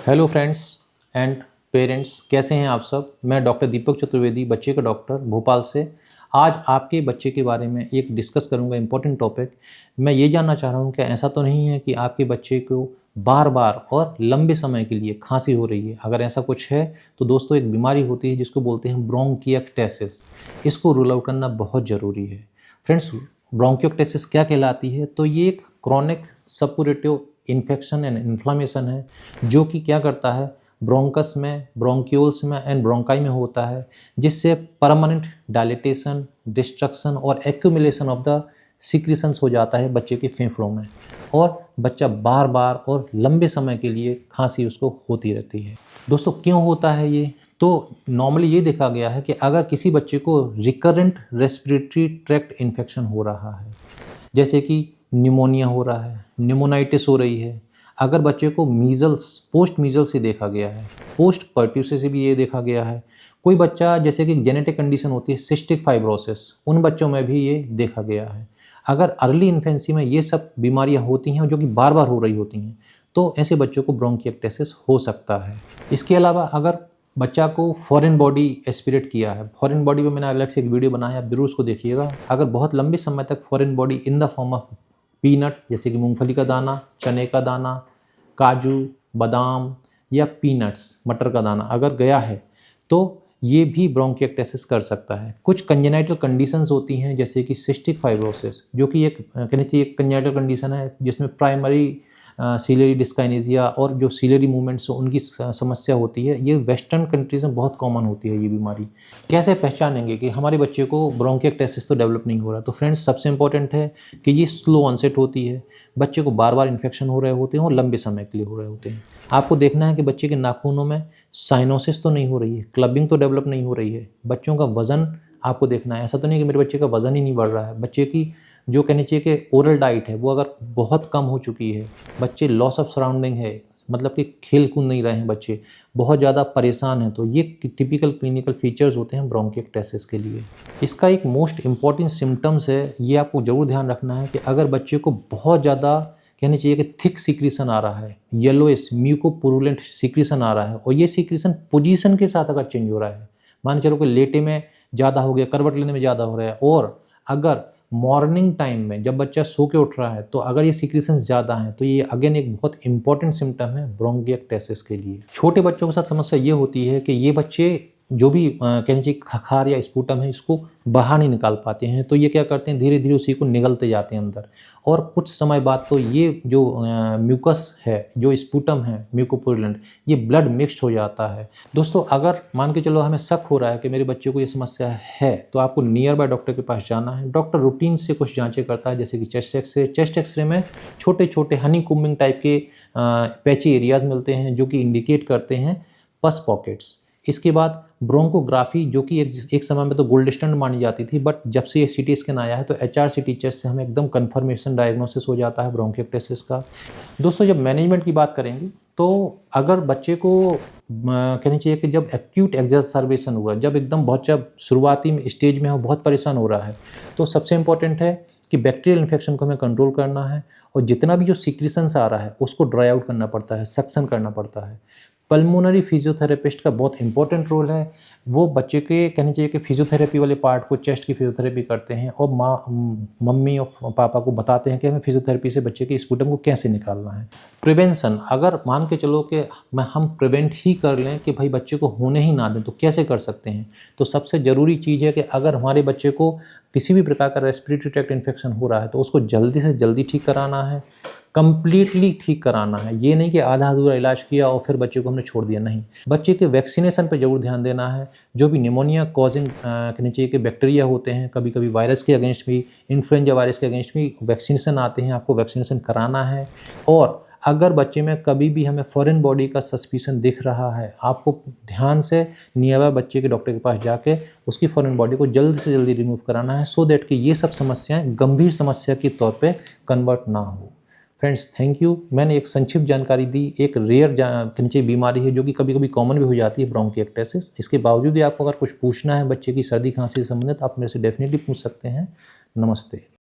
Hello friends and parents, कैसे हैं आप सब। मैं डॉक्टर दीपक चतुर्वेदी, बच्चे का डॉक्टर, भोपाल से। आज आपके बच्चे के बारे में एक डिस्कस करूंगा इम्पोर्टेंट टॉपिक। मैं ये जानना चाह रहा हूं कि ऐसा तो नहीं है कि आपके बच्चे को बार बार और लंबे समय के लिए खांसी हो रही है। अगर ऐसा कुछ है तो दोस्तों एक बीमारी होती है जिसको बोलते हैं ब्रोंकिएक्टेसिस। इसको रूल आउट करना बहुत ज़रूरी है। फ्रेंड्स, ब्रोंकियोक्टेसिस क्या कहलाती है? तो ये एक क्रॉनिक सपुरेटिव इन्फेक्शन एंड इन्फ्लामेशन है जो कि क्या करता है, ब्रोंकस में, ब्रोंक्यूल्स में एंड ब्रोंकाई में होता है, जिससे परमानेंट डायलिटेशन, डिस्ट्रक्शन और एक्यूमुलेशन ऑफ द सिक्रीशंस हो जाता है बच्चे के फेफड़ों में, और बच्चा बार बार और लंबे समय के लिए खांसी उसको होती रहती है। दोस्तों क्यों होता है ये? तो नॉर्मली ये देखा गया है कि अगर किसी बच्चे को रिकरेंट रेस्पिरेटरी ट्रैक्ट इन्फेक्शन हो रहा है, जैसे कि निमोनिया हो रहा है, निमोनाइटिस हो रही है, अगर बच्चे को मीजल्स, पोस्ट मीजल्स से देखा गया है, पोस्ट पर्ट्यूसिस से भी ये देखा गया है, कोई बच्चा जैसे कि जेनेटिक कंडीशन होती है सिस्टिक फाइब्रोसिस, उन बच्चों में भी ये देखा गया है। अगर अर्ली इन्फेंसी में ये सब बीमारियां होती हैं जो कि बार बार हो रही होती हैं, तो ऐसे बच्चों को ब्रोंकिएक्टेसिस हो सकता है। इसके अलावा अगर बच्चा को फॉरेन बॉडी एस्पिरेट किया है, फॉरेन बॉडी पे मैंने अलग से एक वीडियो बनाया है, आप जरूर उसको देखिएगा। अगर बहुत लंबे समय तक foreign body in the form of peanut, जैसे कि मूंगफली का दाना, चने का दाना, काजू, बादाम या पीनट्स, मटर का दाना अगर गया है तो ये भी ब्रोंकिएक्टेसिस कर सकता है। कुछ कंजेनाइटल कंडीशंस होती हैं जैसे कि सिस्टिक फाइब्रोसिस, जो कि एक कहना चाहिए एक कंजेनाइटल कंडीशन है जिसमें प्राइमरी सीलियरी डिस्काइनेसिया और जो सीलियरी मूवमेंट्स उनकी समस्या होती है। ये वेस्टर्न कंट्रीज में बहुत कॉमन होती है ये बीमारी। कैसे पहचानेंगे कि हमारे बच्चे को ब्रोंकिएक्टेसिस तो डेवलप नहीं हो रहा? तो फ्रेंड्स, सबसे इंपॉर्टेंट है कि ये स्लो ऑनसेट होती है, बच्चे को बार बार इन्फेक्शन हो रहे होते हैं और लंबे समय के लिए हो रहे होते हैं। आपको देखना है कि बच्चे के नाखूनों में साइनोसिस तो नहीं हो रही है, क्लबिंग तो डेवलप नहीं हो रही है, बच्चों का वजन आपको देखना है। ऐसा तो नहीं कि मेरे बच्चे का वजन ही नहीं बढ़ रहा है। बच्चे की जो कहनी चाहिए कि ओरल डाइट है वो अगर बहुत कम हो चुकी है, बच्चे लॉस ऑफ सराउंडिंग है, मतलब कि खेल कूद नहीं रहे हैं, बच्चे बहुत ज़्यादा परेशान हैं, तो ये टिपिकल क्लिनिकल फीचर्स होते हैं ब्रोंकिएक्टेसिस के लिए। इसका एक मोस्ट इम्पॉर्टेंट सिम्टम्स है, ये आपको ज़रूर ध्यान रखना है कि अगर बच्चे को बहुत ज़्यादा कहनी चाहिए कि थिक सीक्रीशन आ रहा है, येलोइश म्यूकोपुरुलेंट सीक्रीशन आ रहा है, और ये सीक्रीशन पोजीशन के साथ अगर चेंज हो रहा है, मान चलो कि लेटे में ज़्यादा हो गया, करवट लेने में ज़्यादा हो रहा है, और अगर मॉर्निंग टाइम में जब बच्चा सो के उठ रहा है तो अगर ये सीक्रेशंस ज़्यादा हैं तो ये अगेन एक बहुत इंपॉर्टेंट सिम्टम है ब्रोंकिएक्टेसिस के लिए। छोटे बच्चों के साथ समस्या ये होती है कि ये बच्चे जो भी कहना चाहिए खखार या स्पूटम है इसको बाहर नहीं निकाल पाते हैं, तो ये क्या करते हैं, धीरे धीरे उसी को निगलते जाते हैं अंदर, और कुछ समय बाद तो ये जो म्यूकस है, जो स्पूटम है म्यूकोपुरुलेंट, ये ब्लड मिक्स्ड हो जाता है। दोस्तों अगर मान के चलो हमें शक हो रहा है कि मेरे बच्चे को ये समस्या है, तो आपको नियर बाय डॉक्टर के पास जाना है। डॉक्टर रूटीन से कुछ जांचें करता है, जैसे कि चेस्ट एक्सरे। चेस्ट एक्सरे में छोटे छोटे हनी कुमिंग टाइप के पैची एरियाज मिलते हैं जो कि इंडिकेट करते हैं पस पॉकेट्स। इसके बाद ब्रोंकोग्राफी, जो कि एक समय में तो गोल्ड स्टैंडर्ड मानी जाती थी, बट जब से ये सीटी स्कैन आया है तो HRCT चेस्ट से हमें एकदम कंफर्मेशन डायग्नोसिस हो जाता है ब्रोंकिएक्टेसिस का। दोस्तों जब मैनेजमेंट की बात करेंगे तो अगर बच्चे को कहनी चाहिए कि जब एक्यूट एक्सर्बेशन हुआ, जब एकदम बहुत जब शुरुआती स्टेज में हो, बहुत परेशान हो रहा है, तो सबसे इम्पोर्टेंट है कि बैक्टीरियल इन्फेक्शन को हमें कंट्रोल करना है, और जितना भी जो सीक्रेशंस आ रहा है उसको ड्राई आउट करना पड़ता है, सक्शन करना पड़ता है। पल्मोनरी फिजियोथेरेपिस्ट का बहुत इंपॉर्टेंट रोल है। वो बच्चे के कहनी चाहिए कि फिजियोथेरेपी वाले पार्ट को, चेस्ट की फिजियोथेरेपी करते हैं, और मम्मी और पापा को बताते हैं कि हमें फिजियोथेरेपी से बच्चे के स्पूटम को कैसे निकालना है। प्रिवेंशन, अगर मान के चलो कि हम प्रिवेंट ही कर लें कि भाई बच्चे को होने ही ना दें, तो कैसे कर सकते हैं? तो सबसे ज़रूरी चीज़ है कि अगर हमारे बच्चे को किसी भी प्रकार का रेस्पिरेटरी ट्रैक्ट इन्फेक्शन हो रहा है तो उसको जल्दी से जल्दी ठीक कराना है, कंप्लीटली ठीक कराना है। ये नहीं कि आधा अधूरा इलाज किया और फिर बच्चे को हमने छोड़ दिया, नहीं। बच्चे के वैक्सीनेशन पे जरूर ध्यान देना है। जो भी निमोनिया कॉजिंग कहना चाहिए कि बैक्टीरिया होते हैं, कभी कभी वायरस के अगेंस्ट भी, इन्फ्लुएंजा वायरस के अगेंस्ट भी वैक्सीनेशन आते हैं, आपको वैक्सीनेशन कराना है। और अगर बच्चे में कभी भी हमें फॉरेन बॉडी का सस्पिशन दिख रहा है, आपको ध्यान से नियर बच्चे के डॉक्टर के पास जाके उसकी फॉरेन बॉडी को जल्द से जल्दी रिमूव कराना है, सो दैट कि ये सब समस्याएं गंभीर समस्या के तौर पे कन्वर्ट ना हो। Friends, thank you. मैंने एक संक्षिप्त जानकारी दी। एक रेयर कहनी चाहिए बीमारी है जो कि कभी कभी कॉमन भी हो जाती है, ब्रोंकिएक्टेसिस। इसके बावजूद भी आपको अगर कुछ पूछना है बच्चे की सर्दी खांसी से संबंधित, आप मेरे से डेफिनेटली पूछ सकते हैं। नमस्ते।